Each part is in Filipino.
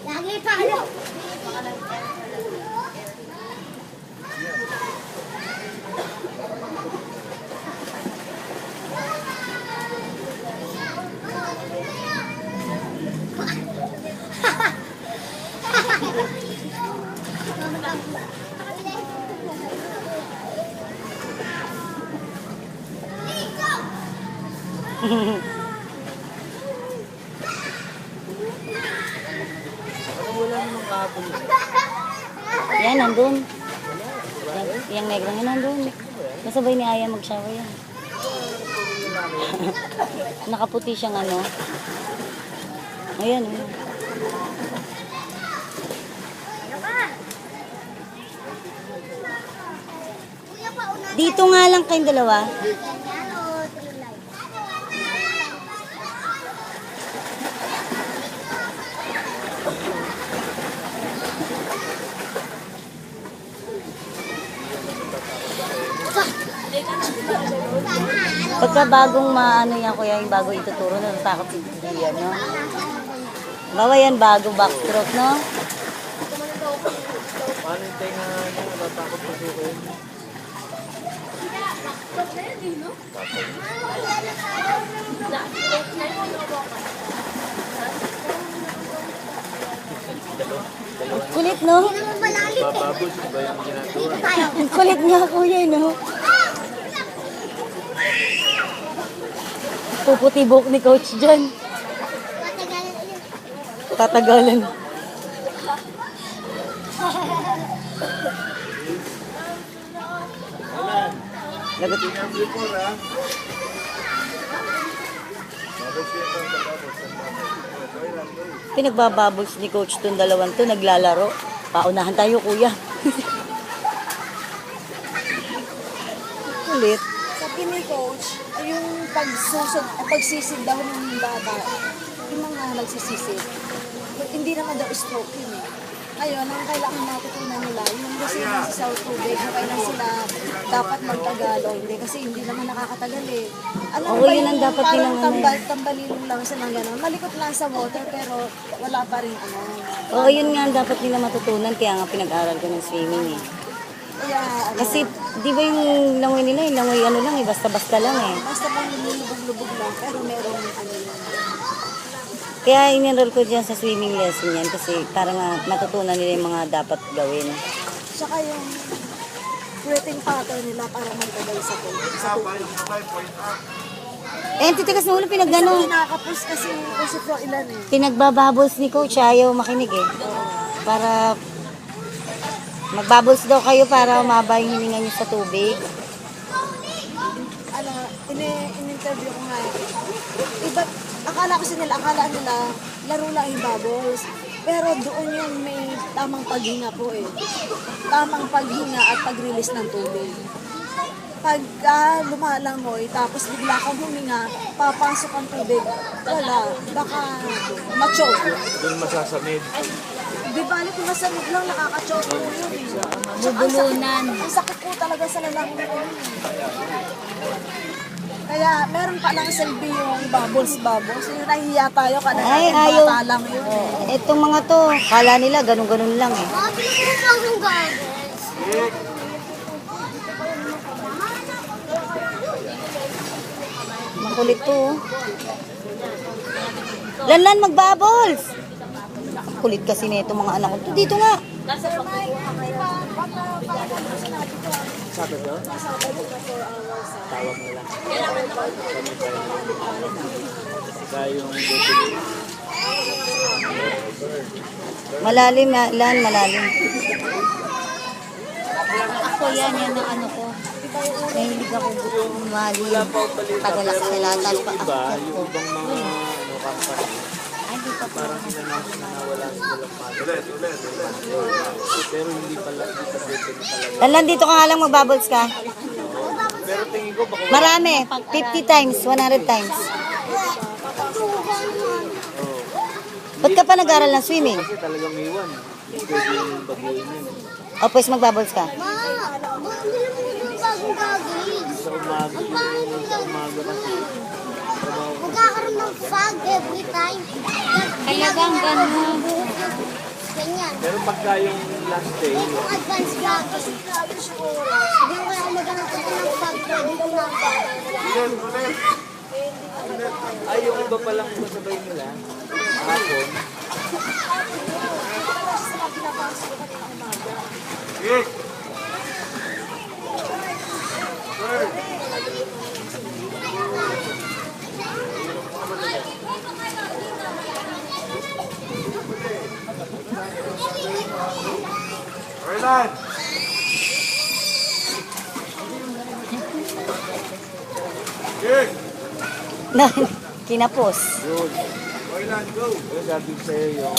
Lagi pa ano? Yan, nandun. Yang negro yan, nandun. Nasabay ni Aya mag-shower yan. Nakaputi siyang ano. Ayan, ayan. Dito nga lang kayong dalawa. Pagka bagong maano yan, kuya, yung bago ituturo, natatakot si Gian, no? Bawa yan, bago backstroke, no? Paano yung tenga niya? Natatakot po siya kayo? Kulit, no? Bababos ba yung ginagawa? Ang kulit niya, kuya, no? Puputi buhok ni Coach dyan. Tatagalan. Lagot. Pinagbabubbles ni Coach tong dalawang to, naglalaro. Paunahan tayo, kuya. Kulit. Sabi ni Coach, yung pagsisid daw ng bata, yung mga nagsisisid, hindi naman daw stroke yun eh. Ngayon, ang kailangan matutunan nila, yung resilience sa tubig, na kailan sila dapat magtagal o hindi, kasi hindi naman nakakatagal eh. Alam Oo, ba yun yung ang dapat parang nilang tambalin lang sila ng gano'n, malikot lang sa water pero wala pa rin ano. Oo, yun nga ang dapat nila matutunan, kaya nga pinag-aral ko ng swimming eh. Kaya ano, Kasi, di ba yung langoy nila, yung langoy ano lang eh, basta-basta lang eh. basta pang lumulubog-lubog lang, pero merong ano yun. Kaya in-enroll ko dyan sa swimming lesson yan kasi para nga matutunan nila yung mga dapat gawin. Tsaka yung breathing pattern nila para magtagal sa tubig. Eh, titigas na ulo, pinag-ano. Nakakapos kasi pro ilan eh. Pinagbabubbles ni Coach, ayaw makinig eh. Para magbubbles daw kayo para umaba yung hininga nyo sa tubig. Ano, in-interview ko nga eh. Iba, akala nila laro lang yung bubbles. Pero doon yung may tamang paghinga po eh. Tamang paghinga at pag-release ng tubig. Pagka lumalangoy, tapos bigla kang huminga, papasok ang tubig, wala, baka ma-choke. Doon masasamid. Di balik kung masamig lang, nakaka-choke po yun eh. Bubulunan. Ang sakit po talaga sa lalaki ko yun. Kaya meron pa lang silbi yung bubbles. Yung nahihiya tayo kada Ay, bata ayaw. lang yun. Itong mga to, kala nila ganun-ganun lang eh. Makulit to. Oh. Lanlan, mag-bubbles! Kulit kasi nito mga anak ko. Dito nga. Sabi ko? Tawag nila. Kaya yung bubuli. Malalim, lan, malalim. Ako yan ang ano ko. Nahilig ako bumali. Wala pa ako balita, Tagal ako sa lahat. yung iba, yung ibang mga company, Ay, di pa po. parang in-announce na nawala silang mother. Pero hindi pala dito talaga. Lan, dito ka nga lang mag-bubbles ka. Pero tingin ko baka Marami. 50 times, 100 times. Ba't ka pa nag-aral ng swimming? kasi talagang iwan. Hindi pwede yung baguhin yun. O, pues mag-bubbles ka. Sa umaga, sa umaga kasi. Trabaho ko. Magkakaroon ng fog every time. Talagang ganun. Ganyan. Pero pagka yung last day, Yung advance goggles. Hindi ko kaya maghanap ako ng fog. Pwede ko na ay yung iba palang kasabay nila, hapon. Na, kinapos. Yun. Yung sabi ko sa'yo yung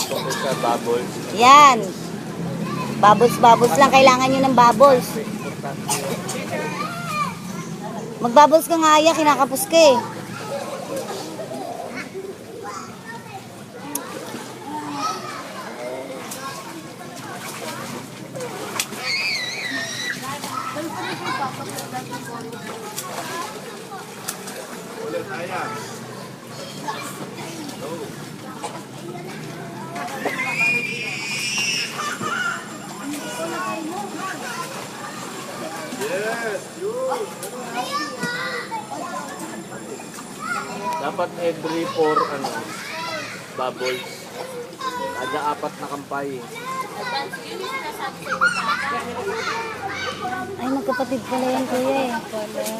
focus sa bubbles. Yan. Bubbles, bubbles lang. Kailangan nyo ng bubbles. Mag-bubbles ka nga, Aya. Kinakapos ka eh. Dapat every 4 bubbles. Ada 4 na kampay. Ay, magkapatid pala yan, kuya eh.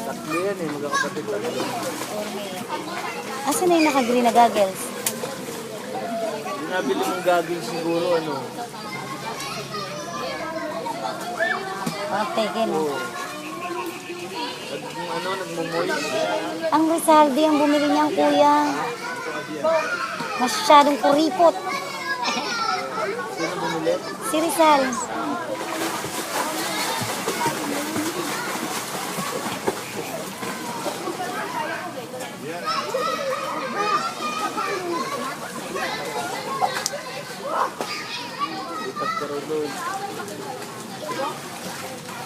Tatlo yan eh, magkakapatid tatlo. Asan na yung naka-green na goggles? Yung nabili mong gagawin siguro Parang teke, no? Oo. Nagmumoy. Ang Rizaldi ang bumili niyan, kuya. Masyadong kuripot. Sino bumili? Si Rizal. Lipat ka rin doon.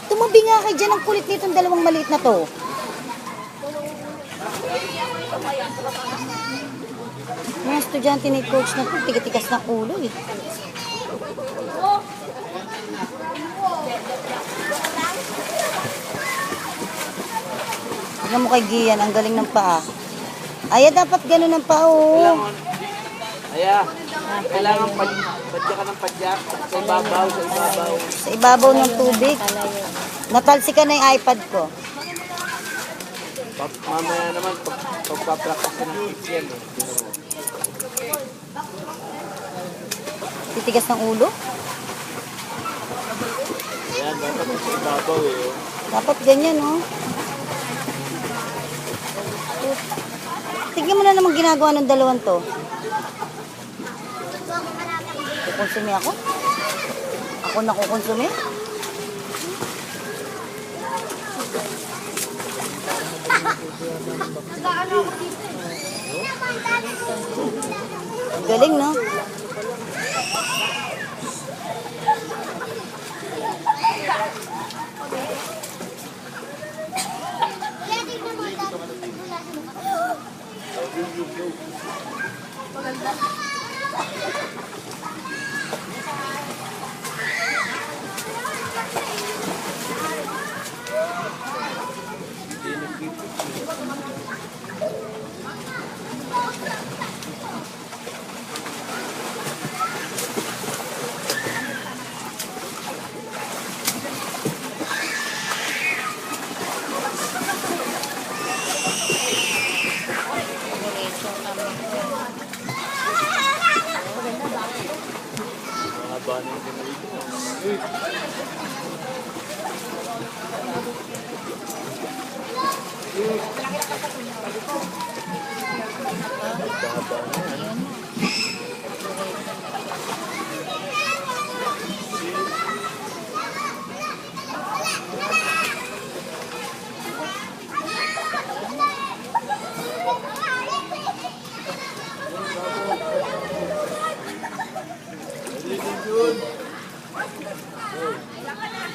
Tumabi nga kayo dyan. Ang kulit nitong dalawang maliit na to. Mga estudyante ni coach na to, tigas ng ulo eh. Tignan mo kay Gian, ang galing ng paa. Ay, dapat ganun ang paa, oh. Aya, kailangan padya ka ng padya. Sa ibabaw, sa ibabaw. Sa ibabaw ng tubig. Natalsi ka na yung iPad ko. Mamaya naman, pagpapractice ka ng kids yan eh. Titigas ng ulo. Ayan, dapat sa ibabaw eh. Oh. Dapat ganyan, oh. Tignan mo na naman ginagawa ng dalawang to. Kukonsumi ako? Ako na kukonsumi? Galing, no? Haba na yung pinarito mo. Uy! Haba na yan.